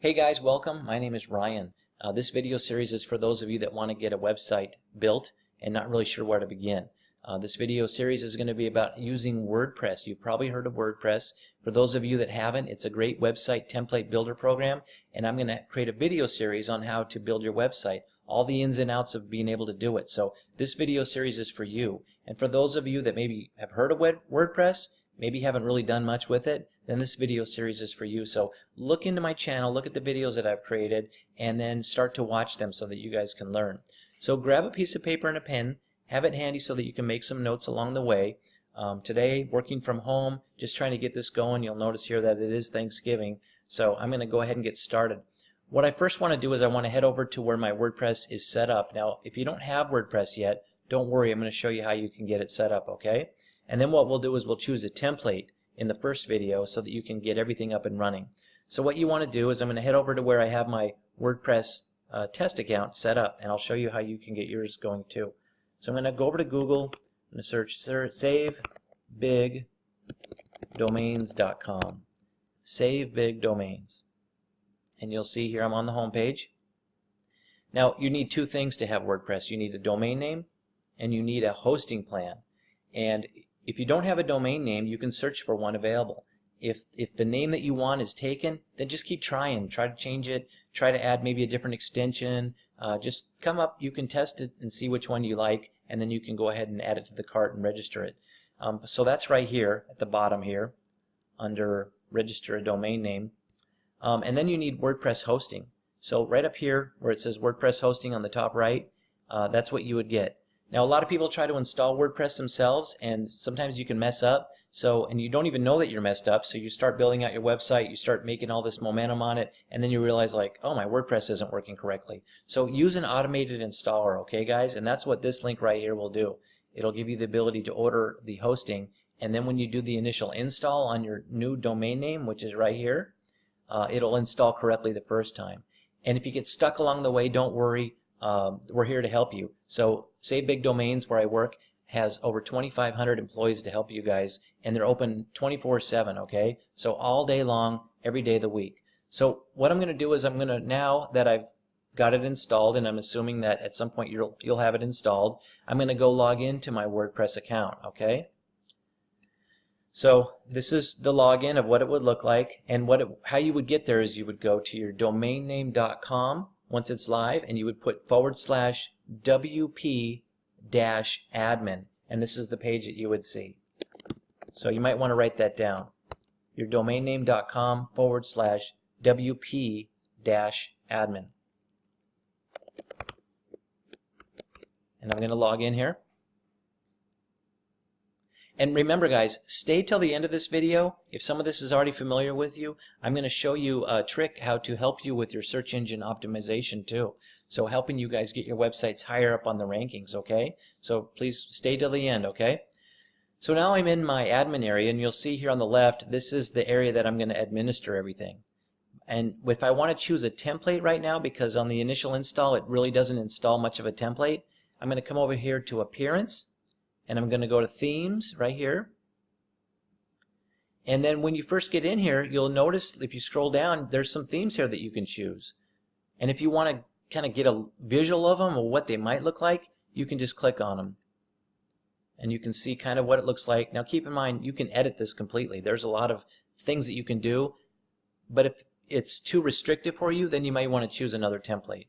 Hey guys, welcome. My name is Ryan. This video series is for those of you that want to get a website built and not really sure where to begin. This video series is going to be about using WordPress. You've probably heard of WordPress. For those of you that haven't, it's a great website template builder program, and I'm going to create a video series on how to build your website, all the ins and outs of being able to do it. So this video series is for you. And for those of you that maybe have heard of WordPress, maybe haven't really done much with it, then this video series is for you. So look into my channel, look at the videos that I've created, and then start to watch them so that you guys can learn. So grab a piece of paper and a pen, have it handy so that you can make some notes along the way. Today, working from home, just trying to get this going. You'll notice here that it is Thanksgiving, so I'm going to go ahead and get started. What I first want to do is I want to head over to where my WordPress is set up. Now, if you don't have WordPress yet, don't worry, I'm going to show you how you can get it set up, okay? And then what we'll do is we'll choose a template in the first video so that you can get everything up and running. So what you want to do is I'm going to head over to where I have my WordPress test account set up, and I'll show you how you can get yours going too. So I'm going to go over to Google, I'm going to search savebigdomains.com. Save Big Domains. And you'll see here I'm on the home page. Now you need two things to have WordPress. You need a domain name and you need a hosting plan. And if you don't have a domain name, you can search for one available. If the name that you want is taken, then just keep trying. Try to change it. Try to add maybe a different extension. Just come up. You can test it and see which one you like, and then you can go ahead and add it to the cart and register it. So that's right here at the bottom here under Register a Domain Name. And then you need WordPress hosting. So right up here where it says WordPress hosting on the top right, that's what you would get. Now a lot of people try to install WordPress themselves, and sometimes you can mess up, and you don't even know that you're messed up, so you start building out your website, you start making all this momentum on it, and then you realize like, oh, my WordPress isn't working correctly. So use an automated installer, okay guys? And that's what this link right here will do. It'll give you the ability to order the hosting, and then when you do the initial install on your new domain name, which is right here, it'll install correctly the first time. And if you get stuck along the way, don't worry. We're here to help you. So Save Big Domains, where I work, has over 2,500 employees to help you guys, and they're open 24/7, okay? So all day long, every day of the week. So what I'm going to do is I'm going to, now that I've got it installed, and I'm assuming that at some point you'll have it installed, I'm going to go log into my WordPress account, okay? So this is the login of what it would look like, and how you would get there is you would go to your domainname.com once it's live, and you would put /WP-admin, and this is the page that you would see. So you might want to write that down. Your domainname.com /WP-admin. And I'm going to log in here. And remember guys, stay till the end of this video. If some of this is already familiar with you, I'm going to show you a trick how to help you with your search engine optimization too. So helping you guys get your websites higher up on the rankings, okay? So please stay till the end, okay? So now I'm in my admin area, and you'll see here on the left, this is the area that I'm going to administer everything. And if I want to choose a template right now, because on the initial install it really doesn't install much of a template, I'm going to come over here to Appearance, and I'm going to go to Themes right here. And then when you first get in here, you'll notice if you scroll down, there's some themes here that you can choose. And if you want to kind of get a visual of them or what they might look like, you can just click on them. And you can see kind of what it looks like. Now keep in mind, you can edit this completely. There's a lot of things that you can do. But if it's too restrictive for you, then you might want to choose another template.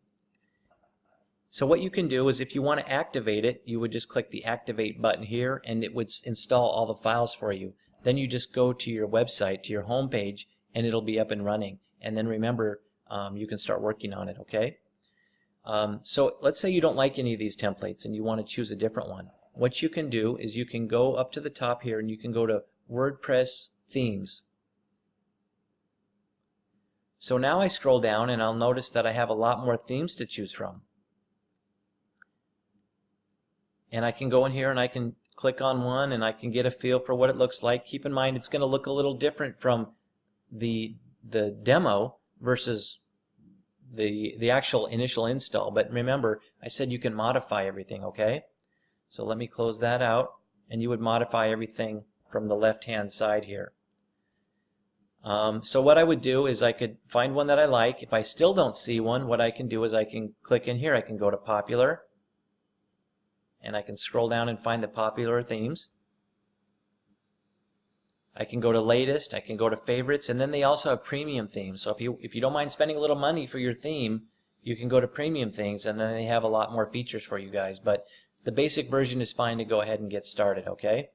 So what you can do is if you want to activate it, you would just click the Activate button here, and it would install all the files for you. Then you just go to your website, to your home page, and it'll be up and running. And then remember, you can start working on it, okay? So let's say you don't like any of these templates and you want to choose a different one. What you can do is you can go up to the top here and you can go to WordPress Themes. So now I scroll down and I'll notice that I have a lot more themes to choose from. And I can go in here and I can click on one and I can get a feel for what it looks like. Keep in mind it's going to look a little different from the demo versus the actual initial install. But remember, I said you can modify everything, okay? So let me close that out, and you would modify everything from the left hand side here. So what I would do is I could find one that I like. If I still don't see one, what I can do is I can click in here. I can go to popular, and I can scroll down and find the popular themes. I can go to latest, I can go to favorites, and then they also have premium themes. So if you don't mind spending a little money for your theme, you can go to premium things, and then they have a lot more features for you guys. But the basic version is fine to go ahead and get started, okay?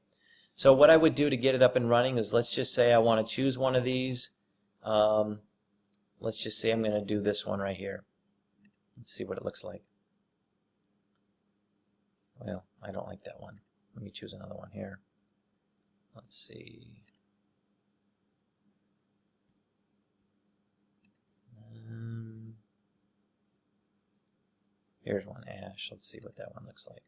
So what I would do to get it up and running is, let's just say I want to choose one of these. Let's just say I'm going to do this one right here. Let's see what it looks like. Well, I don't like that one. Let me choose another one here. Let's see. Here's one, Ash. Let's see what that one looks like.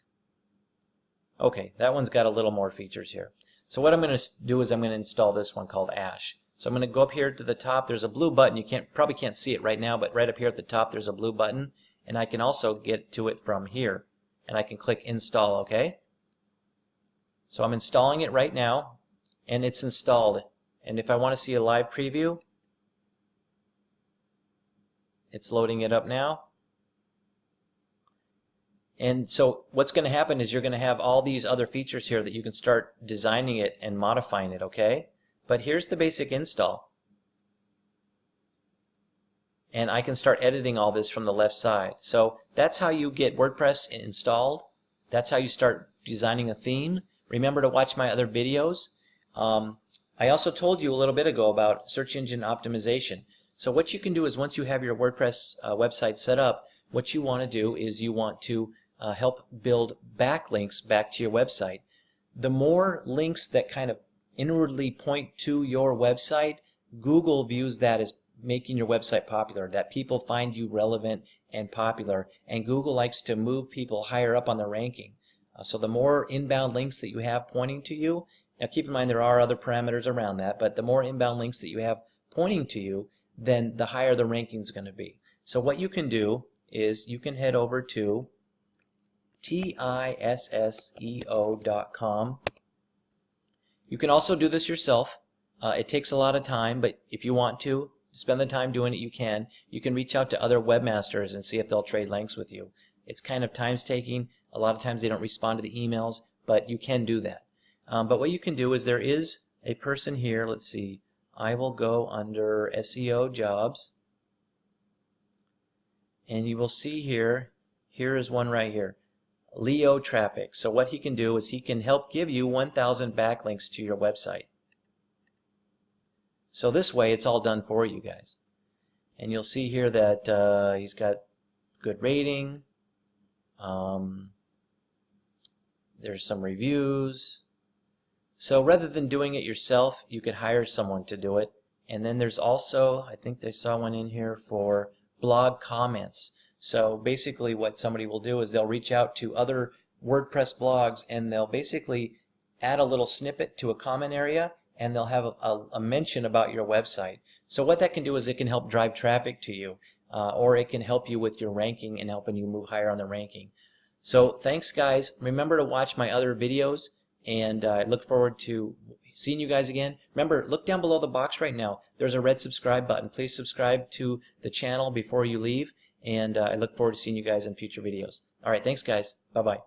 Okay, that one's got a little more features here. So what I'm going to do is I'm going to install this one called Ash. So I'm going to go up here to the top. There's a blue button. You probably can't see it right now, but right up here at the top there's a blue button, and I can also get to it from here, and I can click install. Okay, so I'm installing it right now, and it's installed. And if I want to see a live preview, it's loading it up now. And so what's going to happen is you're going to have all these other features here that you can start designing it and modifying it, okay? But here's the basic install. And I can start editing all this from the left side. So that's how you get WordPress installed. That's how you start designing a theme. Remember to watch my other videos. I also told you a little bit ago about search engine optimization. So what you can do is, once you have your WordPress website set up, what you want to do is you want to help build backlinks back to your website. The more links that kind of inwardly point to your website, Google views that as making your website popular, that people find you relevant and popular, and Google likes to move people higher up on the ranking. So the more inbound links that you have pointing to you, now keep in mind there are other parameters around that, but the more inbound links that you have pointing to you, then the higher the ranking is going to be. So what you can do is you can head over to tisseo.com. You can also do this yourself. It takes a lot of time, but if you want to spend the time doing it, you can. You can reach out to other webmasters and see if they'll trade links with you. It's kind of time-taking. A lot of times they don't respond to the emails, but you can do that. But what you can do is, there is a person here. Let's see. I will go under SEO jobs, and you will see here is one right here, Leo Traffic. So what he can do is he can help give you 1,000 backlinks to your website. So this way it's all done for you guys. And you'll see here that he's got good rating. There's some reviews. So rather than doing it yourself, you could hire someone to do it. And then there's also, I think they saw one in here for blog comments. So basically what somebody will do is they'll reach out to other WordPress blogs, and they'll basically add a little snippet to a comment area, and they'll have a mention about your website. So what that can do is it can help drive traffic to you, or it can help you with your ranking and helping you move higher on the ranking. So thanks guys. Remember to watch my other videos, and I look forward to seeing you guys again. Remember, look down below the box right now. There's a red subscribe button. Please subscribe to the channel before you leave, and I look forward to seeing you guys in future videos. Alright, thanks guys. Bye-bye.